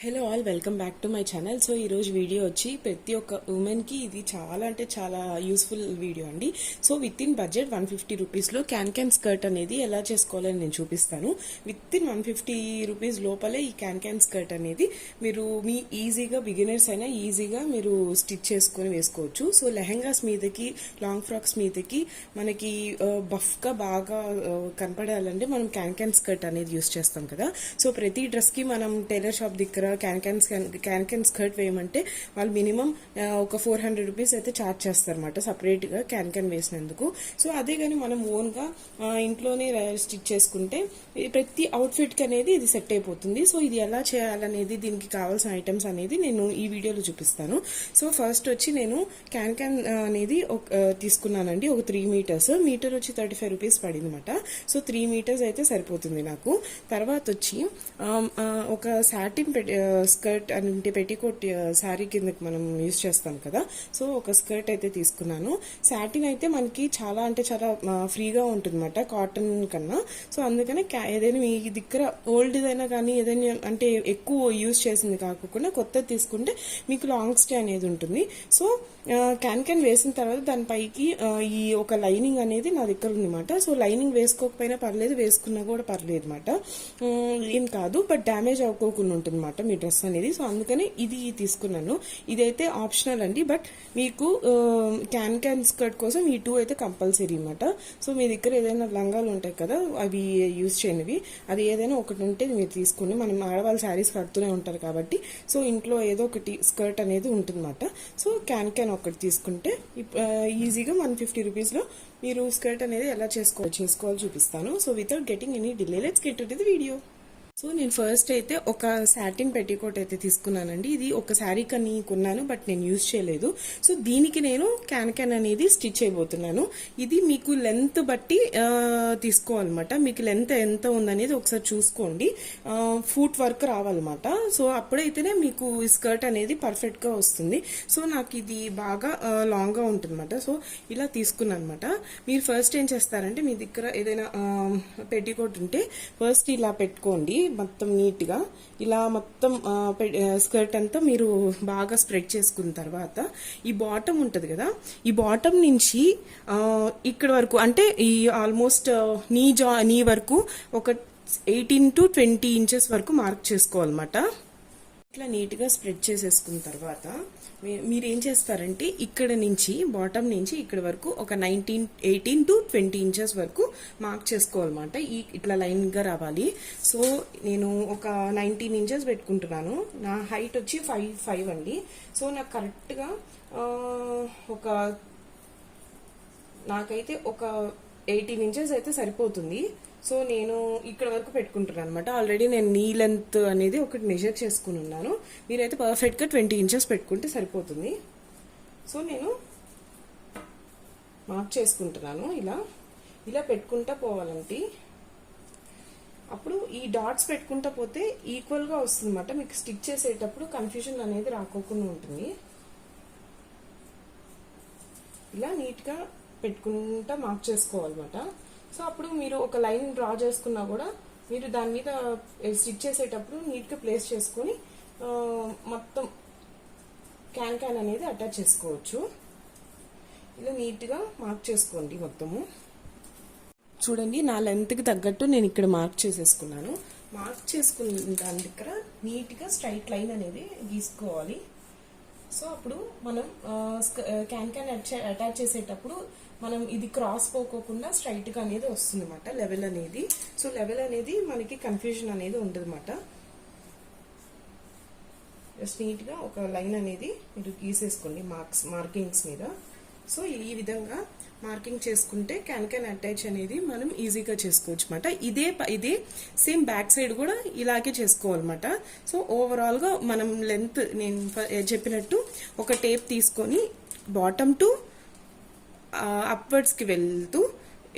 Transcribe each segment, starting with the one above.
Hello all, welcome back to my channel. So ఈరోజు video వచ్చి ప్రతి ఒక్క ఉమెన్కి ఇది చాలా అంటే చాలా యూస్ఫుల్ వీడియో అండి. సో విత్ ఇన్ బడ్జెట్ 150 రూపీస్లో క్యాన్ స్కర్ట్ అనేది ఎలా చేసుకోవాలని నేను చూపిస్తాను. విత్ ఇన్ 150 రూపీస్ లోపలే ఈ క్యాన్ స్కర్ట్ అనేది మీరు మీ ఈజీగా బిగినర్స్ అయినా ఈజీగా మీరు స్టిచ్ చేసుకొని వేసుకోవచ్చు. సో లెహెంగాస్ మీదకి, లాంగ్ ఫ్రాక్స్ మీదకి మనకి బఫ్గా బాగా కనపడాలంటే మనం క్యాన్ స్కర్ట్ అనేది యూస్ చేస్తాం కదా. సో ప్రతి డ్రెస్కి మనం టైలర్ షాప్ దగ్గర క్యాన్ స్కర్ట్ వేయమంటే వాళ్ళు మినిమం ఒక 400 రూపీస్ అయితే ఛార్జ్ చేస్తారన్నమాట సపరేట్గా క్యాన్ వేసినందుకు. సో అదే కానీ మనం ఓన్గా ఇంట్లోనే స్టిచ్ చేసుకుంటే ప్రతి అవుట్ఫిట్కి అనేది ఇది సెట్ అయిపోతుంది. సో ఇది ఎలా చేయాలనేది, దీనికి కావాల్సిన ఐటమ్స్ అనేది నేను ఈ వీడియోలో చూపిస్తాను. సో ఫస్ట్ వచ్చి నేను క్యాన్ అనేది తీసుకున్నానండి. ఒక 3 మీటర్స్, మీటర్ వచ్చి 35 రూపీస్ పడింది అనమాట. సో 3 మీటర్స్ అయితే సరిపోతుంది నాకు. తర్వాత వచ్చి ఒక సాటిన్ స్కర్ట్ అంటే పెట్టికోట్ శారీ కిందకి మనం యూజ్ చేస్తాం కదా. సో ఒక స్కర్ట్ అయితే తీసుకున్నాను. సాటిన్ అయితే మనకి చాలా అంటే చాలా ఫ్రీగా ఉంటుంది అనమాట కాటన్ కన్నా. సో అందుకనే ఏదైనా మీ దగ్గర ఓల్డ్ అయినా కానీ ఏదైనా అంటే ఎక్కువ యూజ్ చేసింది కాకుండా కొత్తది తీసుకుంటే మీకు లాంగ్ స్టే అనేది ఉంటుంది. సో క్యాన్ వేసిన తర్వాత దానిపైకి ఈ ఒక లైనింగ్ అనేది నా దగ్గర ఉందన్నమాట. సో లైనింగ్ వేసుకోకపోయినా పర్లేదు, వేసుకున్నా కూడా పర్లేదు అనమాట, ఏం కాదు. బట్ డ్యామేజ్ అవ్వకోకుండా ఉంటుంది అనమాట మీ డ్రెస్ అనేది. సో అందుకని ఇది తీసుకున్నాను. ఇదైతే ఆప్షనల్ అండి, బట్ మీకు క్యాన్ స్కర్ట్ కోసం ఈ 2 అయితే కంపల్సరీ అనమాట. సో మీ దగ్గర ఏదైనా లంగాలు ఉంటాయి కదా, అవి యూజ్ చేయనివి, అది ఏదైనా ఒకటి ఉంటే మీరు తీసుకుని, మనం ఆడవాళ్ళ శారీస్ కడుతూనే ఉంటారు కాబట్టి సో ఇంట్లో ఏదో ఒకటి స్కర్ట్ అనేది ఉంటుందన్నమాట. సో క్యాన్ ఒకటి తీసుకుంటే ఈజీగా 150 రూపీస్లో మీరు స్కర్ట్ అనేది ఎలా చేసుకోవాలో చూపిస్తాను. So without getting any delay, let's get to the video. So నేను ఫస్ట్ అయితే ఒక సాటిన్ పెట్టికోట్ అయితే తీసుకున్నానండి. ఇది ఒక శారీ కని కొన్నాను, బట్ నేను యూజ్ చేయలేదు. సో దీనికి నేను క్యాన్ అనేది స్టిచ్ చేయబోతున్నాను. ఇది మీకు లెంత్ బట్టి తీసుకోవాలన్నమాట. మీకు లెంత్ ఎంత ఉందనేది ఒకసారి చూసుకోండి. ఫుట్ వర్క్ రావాలన్నమాట. సో అప్పుడైతేనే మీకు ఈ స్కర్ట్ అనేది పర్ఫెక్ట్గా వస్తుంది. సో నాకు ఇది బాగా లాంగ్గా ఉంటుందన్నమాట. సో ఇలా తీసుకున్నాను అనమాట. మీరు ఫస్ట్ ఏం చేస్తారంటే, మీ దగ్గర ఏదైనా పెట్టికోట్ ఉంటే ఫస్ట్ ఇలా పెట్టుకోండి. మొత్తం నీట్గా ఇలా మొత్తం స్కర్ట్ అంతా మీరు బాగా స్ప్రెడ్ చేసుకున్న తర్వాత ఈ బాటమ్ ఉంటుంది కదా, ఈ బాటమ్ నుంచి ఇక్కడ వరకు అంటే ఈ ఆల్మోస్ట్ నీ వరకు ఒక 18 to 20 ఇంచెస్ వరకు మార్క్ చేసుకోవాలన్నమాట. ఇట్లా నీట్గా స్ప్రెడ్ చేసేసుకున్న తర్వాత మీరు ఏం చేస్తారంటే, ఇక్కడ నుంచి బాటమ్ నుంచి ఇక్కడ వరకు ఒక 18 to 20 ఇంచెస్ వరకు మార్క్ చేసుకోవాలన్నమాట. ఇట్లా లైన్గా రావాలి. సో నేను ఒక 19 ఇంచెస్ పెట్టుకుంటున్నాను. నా హైట్ వచ్చి 5'5" అండి. సో నాకు కరెక్ట్గా నాకైతే ఒక 18 ఇంచెస్ అయితే సరిపోతుంది. సో నేను ఇక్కడ వరకు పెట్టుకుంటున్నాను అనమాట. ఆల్రెడీ నేను నీ లెంత్ అనేది ఒకటి మెజర్ చేసుకుని ఉన్నాను. మీరైతే పర్ఫెక్ట్గా 20 ఇంచెస్ పెట్టుకుంటే సరిపోతుంది. సో నేను మార్క్ చేసుకుంటున్నాను. ఇలా పెట్టుకుంటా పోవాలంటే అప్పుడు ఈ డాట్స్ పెట్టుకుంటా పోతే ఈక్వల్గా వస్తుంది అనమాట. మీకు స్టిచ్ చేసేటప్పుడు కన్ఫ్యూజన్ అనేది రాకోకుండా ఉంటుంది. ఇలా నీట్గా పెట్టుకుంటా మార్క్ చేసుకోవాలన్నమాట. సో అప్పుడు మీరు ఒక లైన్ డ్రా చేసుకున్నా కూడా మీరు దాని మీద స్టిచ్ చేసేటప్పుడు నీట్గా ప్లేస్ చేసుకుని మొత్తం క్యాన్ అనేది అటాచ్ చేసుకోవచ్చు. ఇలా నీట్గా మార్క్ చేసుకోండి మొత్తము. చూడండి, నా లెంత్కి తగ్గట్టు నేను ఇక్కడ మార్క్ చేసేసుకున్నాను. మార్క్ చేసుకున్న దాని దగ్గర నీట్గా స్ట్రైట్ లైన్ అనేది గీసుకోవాలి. సో అప్పుడు మనం క్యాన్ అటాచ్ చేసేటప్పుడు మనం ఇది క్రాస్ పోకోకుండా స్ట్రైట్గా అనేది వస్తుంది అనమాట, లెవెల్ అనేది. సో లెవెల్ అనేది మనకి కన్ఫ్యూజన్ అనేది ఉండదు అనమాట. జస్ట్ నీట్గా ఒక లైన్ అనేది మీరు గీసేసుకోండి మార్కింగ్స్ మీద. సో ఈ విధంగా మార్కింగ్ చేసుకుంటే క్యాన్ అటాచ్ అనేది మనం ఈజీగా చేసుకోవచ్చు అనమాట. ఇదే సేమ్ బ్యాక్ సైడ్ కూడా ఇలాగే చేసుకోవాలన్నమాట. సో ఓవరాల్గా మనం లెంత్ నేను చెప్పినట్టు ఒక టేప్ తీసుకొని బాటమ్ టు అప్వర్డ్స్కి వెళ్తూ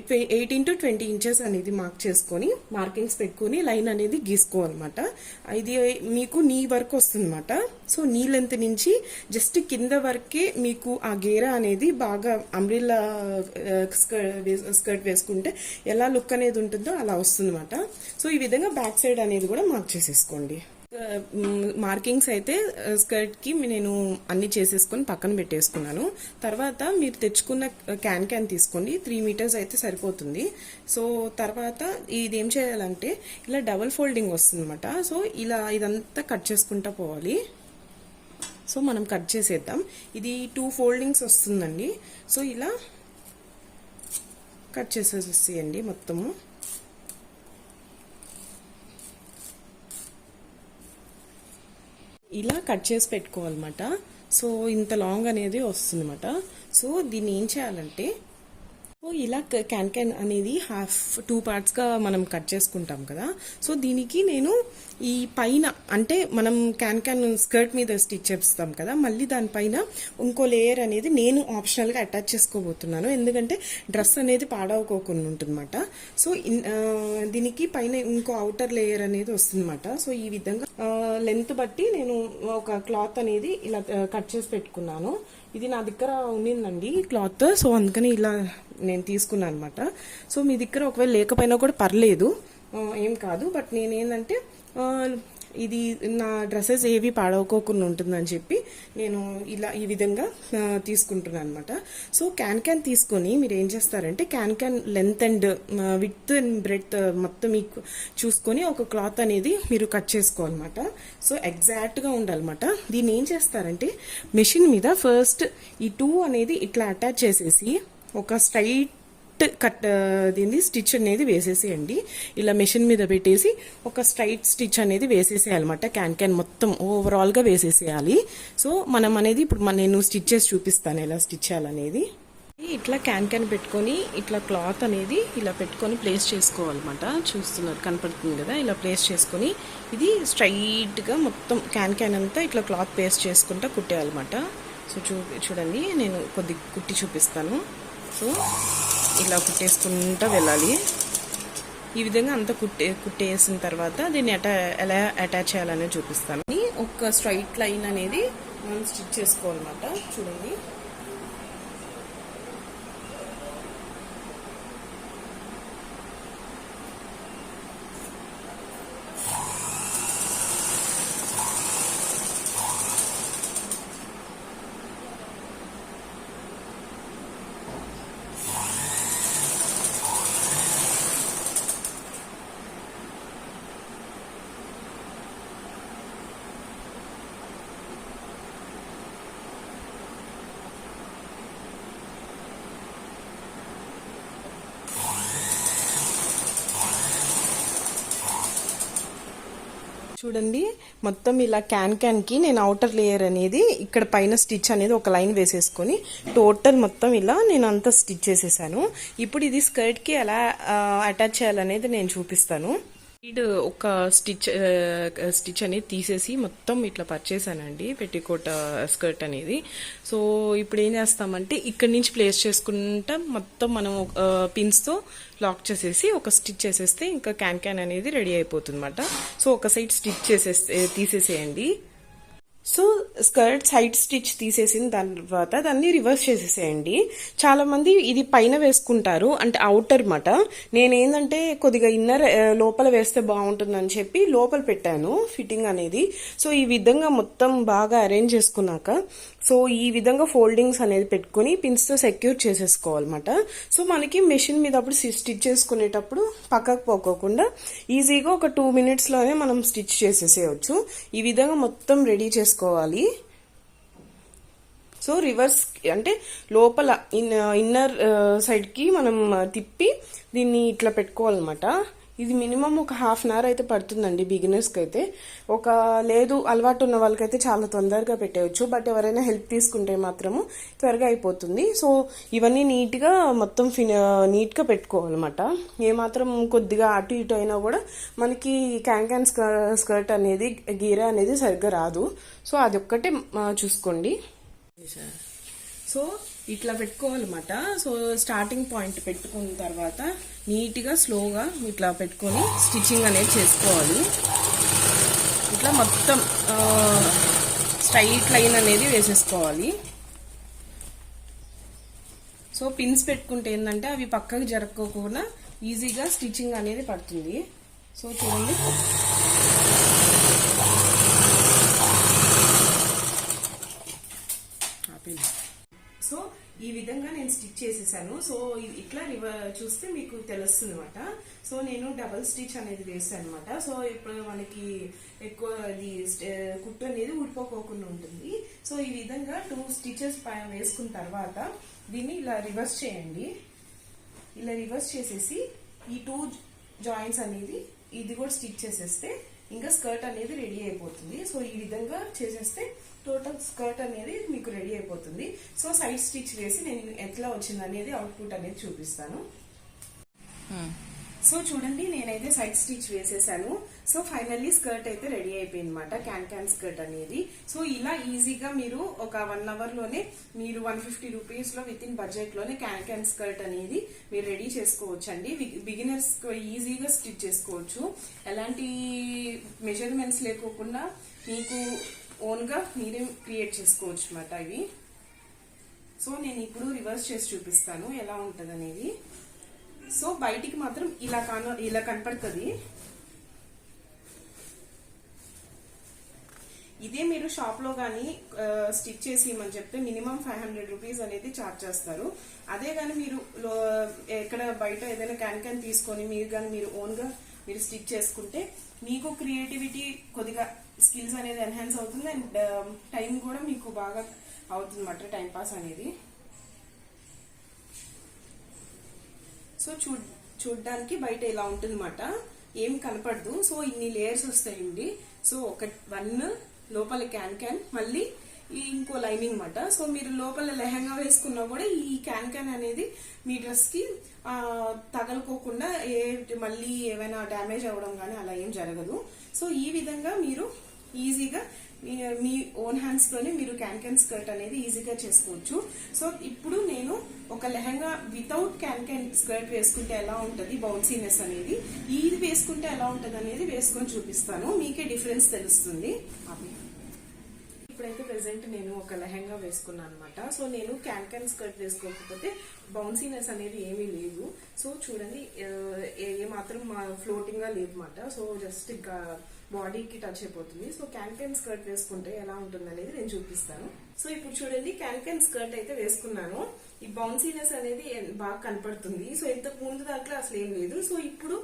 18 to 20 ఇంచెస్ అనేది మార్క్ చేసుకొని మార్కింగ్స్ పెట్టుకొని లైన్ అనేది గీసుకోవాలన్నమాట. ఇది మీకు నీ వరకు వస్తుంది అనమాట. సో నీ లెంత్ నుంచి జస్ట్ కింద వరకే మీకు ఆ గేరా అనేది బాగా అంబ్రిల్లా స్కర్ట్ వేసుకుంటే ఎలా లుక్ అనేది ఉంటుందో అలా వస్తుంది అనమాట. సో ఈ విధంగా బ్యాక్ సైడ్ అనేది కూడా మార్క్ చేసేసుకోండి. మార్కింగ్స్ అయితే స్కర్ట్కి నేను అన్ని చేసేసుకొని పక్కన పెట్టేసుకున్నాను. తర్వాత మీరు తెచ్చుకున్న క్యాన్ తీసుకోండి, 3 మీటర్స్ అయితే సరిపోతుంది. సో తర్వాత ఇది ఏం చేయాలంటే ఇలా డబుల్ ఫోల్డింగ్ వస్తుంది అనమాట. సో ఇలా ఇదంతా కట్ చేసుకుంటా పోవాలి. సో మనం కట్ చేసేద్దాం. ఇది 2 ఫోల్డింగ్స్ వస్తుందండి. సో ఇలా కట్ చేసేసేయండి మొత్తము. ఇలా కట్ చేసి పెట్టుకోవాలన్నమాట. సో ఇంత లాంగ్ అనేది వస్తుంది అనమాట. సో దీన్ని ఏం చేయాలంటే ఇలా క్యాన్ అనేది 2 పార్ట్స్గా మనం కట్ చేసుకుంటాం కదా. సో దీనికి నేను ఈ పైన అంటే మనం క్యాన్ స్కర్ట్ మీద స్టిచ్ చేస్తాం కదా, మళ్ళీ దానిపైన ఇంకో లేయర్ అనేది నేను ఆప్షనల్గా అటాచ్ చేసుకోబోతున్నాను. ఎందుకంటే డ్రెస్ అనేది పాడవకోకుండా ఉంటుందన్నమాట. సో దీనికి పైన ఇంకో అవుటర్ లేయర్ అనేది వస్తుందన్నమాట. సో ఈ విధంగా లెంత్ బట్టి నేను ఒక క్లాత్ అనేది ఇలా కట్ చేసి పెట్టుకున్నాను. ఇది నా దగ్గర ఉండిందండి క్లాత్. సో అందుకని ఇలా నేను తీసుకున్నాను అనమాట. సో మీ దగ్గర ఒకవేళ లేకపోయినా కూడా పర్లేదు, ఏం కాదు. బట్ నేనేంటంటే ఇది నా డ్రెస్సెస్ ఏవి పాడవకోకుండా ఉంటుందని చెప్పి నేను ఇలా ఈ విధంగా తీసుకుంటున్నాను అనమాట. సో క్యాన్ తీసుకొని మీరు ఏం చేస్తారంటే can length and width and breadth మొత్తం మీకు చూసుకొని ఒక క్లాత్ అనేది మీరు కట్ చేసుకోవాలన్నమాట. సో ఎగ్జాక్ట్గా ఉండాలన్నమాట. దీన్ని ఏం చేస్తారంటే మెషిన్ మీద ఫస్ట్ ఈ 2 అనేది ఇట్లా అటాచ్ చేసేసి ఒక స్ట్రైట్ కట్ దీన్ని స్టిచ్ అనేది వేసేసేయండి. ఇలా మెషిన్ మీద పెట్టేసి ఒక స్ట్రైట్ స్టిచ్ అనేది వేసేసేయాలన్నమాట. క్యాన్ మొత్తం ఓవరాల్గా వేసేసేయాలి. సో మనం అనేది ఇప్పుడు నేను స్టిచ్ చేసి చూపిస్తాను ఎలా స్టిచ్ చేయాలనేది. ఇట్లా క్యాన్ పెట్టుకొని ఇట్లా క్లాత్ అనేది ఇలా పెట్టుకొని ప్లేస్ చేసుకోవాలన్నమాట. చూస్తున్నారు, కనపడుతుంది కదా. ఇలా ప్లేస్ చేసుకొని ఇది స్ట్రైట్గా మొత్తం క్యాన్ అంతా ఇట్లా క్లాత్ పేస్ట్ చేసుకుంటా కుట్టేయాలన్నమాట. సో చూడండి, నేను కొద్దిగా కుట్టి చూపిస్తాను. సో ఇలా కుట్టేసుకుంటూ వెళ్ళాలి. ఈ విధంగా అంతా కుట్టేసిన తర్వాత దీన్ని ఎలా అటాచ్ చేయాలనేది చూపిస్తాను. ఒక స్ట్రైట్ లైన్ అనేది మనం స్టిచ్ చేసుకోవాలన్నమాట. చూడండి, చూడండి మొత్తం ఇలా క్యాన్కి నేను అవుటర్ లేయర్ అనేది ఇక్కడ పైన స్టిచ్ అనేది ఒక లైన్ వేసేసుకొని టోటల్ మొత్తం ఇలా నేను అంతా స్టిచ్ చేసేసాను. ఇప్పుడు ఇది స్కర్ట్కి ఎలా అటాచ్ చేయాలనేది నేను చూపిస్తాను. ఒక స్టిచ్ అనేది తీసేసి మొత్తం ఇట్లా పర్చేసానండి పెట్టికోట్ స్కర్ట్ అనేది. సో ఇప్పుడు ఏం చేస్తామంటే ఇక్కడి నుంచి ప్లేస్ చేసుకుంటా మొత్తం మనం పిన్స్తో లాక్ చేసేసి ఒక స్టిచ్ చేసేస్తే ఇంకా క్యాన్ అనేది రెడీ అయిపోతుంది అన్నమాట. సో ఒక సైడ్ స్టిచ్ తీసేసేయండి. సో స్కర్ట్ సైడ్ స్టిచ్ తీసేసిన తర్వాత దాన్ని రివర్స్ చేసేసేయండి. చాలా మంది ఇది పైన వేసుకుంటారు, అంటే అవుటర్ మాట. నేనేందంటే కొద్దిగా ఇన్నర్ లోపల వేస్తే బాగుంటుందని చెప్పి లోపల పెట్టాను ఫిట్టింగ్ అనేది. సో ఈ విధంగా మొత్తం బాగా అరేంజ్ చేసుకున్నాక సో ఈ విధంగా ఫోల్డింగ్స్ అనేది పెట్టుకుని పిన్స్తో సెక్యూర్ చేసేసుకోవాలన్నమాట. సో మనకి మెషిన్ మీద అప్పుడు స్టిచ్ చేసుకునేటప్పుడు పక్కకు పోకోకుండా ఈజీగా ఒక 2 minutesలోనే మనం స్టిచ్ చేసేసేయచ్చు. ఈ విధంగా మొత్తం రెడీ చేసుకోవాలి. సో రివర్స్ అంటే లోపల ఇన్నర్ సైడ్కి మనం తిప్పి దీన్ని ఇట్లా పెట్టుకోవాలన్నమాట. ఇది మినిమం ఒక 1/2 hour అయితే పడుతుందండి బిగినర్స్కి అయితే. లేదు అలవాటు ఉన్న వాళ్ళకైతే చాలా తొందరగా పెట్టేయచ్చు, బట్ ఎవరైనా హెల్ప్ తీసుకుంటే మాత్రము త్వరగా అయిపోతుంది. సో ఇవన్నీ నీట్గా మొత్తం నీట్గా పెట్టుకోవాలన్నమాట. ఏమాత్రం కొద్దిగా అటు ఇటు అయినా కూడా మనకి క్యాన్ స్కర్ట్ అనేది గీర అనేది సరిగ్గా రాదు. సో అదొక్కటే చూసుకోండి. సో ఇట్లా పెట్టుకోవాలన్నమాట. సో స్టార్టింగ్ పాయింట్ పెట్టుకున్న తర్వాత నీట్గా స్లోగా ఇట్లా పెట్టుకొని స్టిచ్చింగ్ అనేది చేసుకోవాలి. ఇట్లా మొత్తం స్ట్రైట్ లైన్ అనేది వేసేసుకోవాలి. సో పిన్స్ పెట్టుకుంటే ఏంటంటే అవి పక్కకు జరగకుండా ఈజీగా స్టిచ్చింగ్ అనేది పడుతుంది. సో చూడండి, విధంగా నేను స్టిచ్ చేసేసాను. సో ఇట్లా చూస్తే మీకు తెలుస్తుంది అనమాట. సో నేను డబల్ స్టిచ్ అనేది వేసాను అనమాట. సో ఇప్పుడు మనకి ఎక్కువ ఇది కుట్టు అనేది ఊడిపోకోకుండా ఉంటుంది. సో ఈ విధంగా 2 స్టిచెస్ వేసుకున్న తర్వాత దీన్ని ఇలా రివర్స్ చేయండి. ఇలా రివర్స్ చేసేసి ఈ 2 జాయింట్స్ అనేది ఇది కూడా స్టిచ్ చేసేస్తే ఇంకా స్కర్ట్ అనేది రెడీ అయిపోతుంది. సో ఈ విధంగా చేసేస్తే టోటల్ స్కర్ట్ అనేది మీకు రెడీ అయిపోతుంది. సో సైడ్ స్టిచ్ వేసి నేను ఎట్లా వచ్చింది అనేది అవుట్పుట్ అనేది చూపిస్తాను. సో చూడండి, నేనైతే సైడ్ స్టిచ్ వేసేసాను. సో ఫైనల్లీ స్కర్ట్ అయితే రెడీ అయిపోయింది అనమాట, క్యాన్ స్కర్ట్ అనేది. సో ఇలా ఈజీగా మీరు ఒక 1 అవర్ లోనే మీరు 150 రూపీస్ లో విత్ ఇన్ బడ్జెట్ లోనే క్యాన్ స్కర్ట్ అనేది మీరు రెడీ చేసుకోవచ్చు అండి. బిగినర్స్ ఈజీగా స్టిచ్ చేసుకోవచ్చు, ఎలాంటి మెజర్మెంట్స్ లేకోకుండా మీకు ఓన్ గా మీరే క్రియేట్ చేసుకోవచ్చు అన్నమాట ఇవి. సో నేను ఇప్పుడు రివర్స్ చేసి చూపిస్తాను ఎలా ఉంటది అనేది. సో బయటికి మాత్రం ఇలా కనపడుతుంది. ఇదే మీరు షాప్ లో గానీ స్టిచ్ చేసి ఇవ్వమని చెప్తే మినిమం 500 రూపీస్ అనేది ఛార్జ్ చేస్తారు. అదే గానీ మీరు ఎక్కడ బయట ఏదైనా క్యాన్ తీసుకొని మీరు ఓన్ గా మీరు స్టిచ్ చేసుకుంటే మీకు క్రియేటివిటీ కొద్దిగా స్కిల్స్ అనేది ఎన్హాన్స్ అవుతుంది. అండ్ టైం కూడా మీకు బాగా అవుతుంది అన్నమాట, టైం పాస్ అనేది. సో చూడ్డానికి బయట ఇలా ఉంటుంది అన్నమాట, ఏం కనపడదు. సో ఇన్ని లేయర్స్ వస్తాయండి. సో 1 లోపల క్యాన్ మళ్ళీ ఇంకో లైనింగ్ అన్నమాట. సో మీరు లోపల లెహంగా వేసుకున్నా కూడా ఈ క్యాన్ అనేది మీ డ్రెస్ కి తగలుకోకుండా మళ్ళీ ఏమైనా డ్యామేజ్ అవ్వడం కానీ అలా ఏం జరగదు. సో ఈ విధంగా మీరు ఈజీగా మీ ఓన్ హ్యాండ్స్ తోనే మీరు క్యాన్ స్కర్ట్ అనేది ఈజీగా చేసుకోవచ్చు. సో ఇప్పుడు నేను ఒక లెహంగా వితౌట్ క్యాన్ స్కర్ట్ వేసుకుంటే ఎలా ఉంటది, బౌన్సీనెస్ అనేది, ఇది వేసుకుంటే ఎలా ఉంటది అనేది వేసుకొని చూపిస్తాను, మీకే డిఫరెన్స్ తెలుస్తుంది. ఇప్పుడైతే ప్రెసెంట్ నేను ఒక లెహంగా వేసుకున్నాను అనమాట. సో నేను క్యాన్ స్కర్ట్ వేసుకోకపోతే బౌన్సీనెస్ అనేది ఏమీ లేదు. సో చూడండి, ఏ మాత్రం ఫ్లోటింగ్ గా లేదు అనమాట. సో జస్ట్ ఇంకా బాడీకి టచ్ అయిపోతుంది. సో క్యాన్ స్కర్ట్ వేసుకుంటే ఎలా ఉంటుంది అనేది నేను చూపిస్తాను. సో ఇప్పుడు చూడండి, క్యాన్ స్కర్ట్ అయితే వేసుకున్నాను. ఈ బౌన్సీనెస్ అనేది బాగా కనపడుతుంది. సో ఇంతకు ముందు దాంట్లో అసలు ఏం లేదు. సో ఇప్పుడు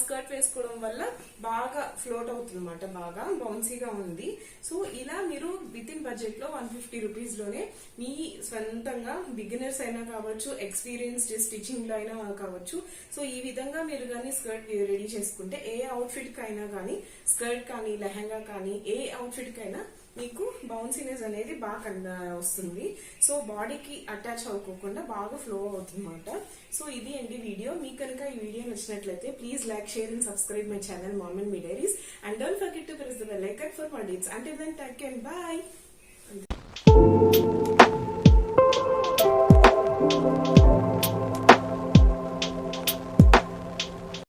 స్కర్ట్ వేసుకోవడం వల్ల బాగా ఫ్లోట్ అవుతుంది అనమాట, బాగా బౌన్సీగా ఉంది. సో ఇలా మీరు విత్ ఇన్ బడ్జెట్ లో 150 రూపీస్ లోనే మీ సొంతంగా బిగినర్స్ అయినా కావచ్చు, ఎక్స్పీరియన్స్డ్ స్టిచింగ్ లో అయినా కావచ్చు. సో ఈ విధంగా మీరు కానీ స్కర్ట్ రెడీ చేసుకుంటే ఏ అవుట్ఫిట్ కైనా కానీ, స్కర్ట్ కానీ లెహంగా కానీ ఏ అవుట్ఫిట్ కైనా మీకు బౌన్సీనెస్ అనేది బాగా వస్తుంది. సో బాడీకి అటాచ్ అవ్వకుండా బాగా ఫ్లో అవుతుంది అన్నమాట. సో ఇది అండి వీడియో. మీకు కనుక ఈ వీడియో నచ్చినట్లయితే please like, share and subscribe my channel mom and me diaries, and don't forget to press the bell icon for more dates. Until then, take care and bye.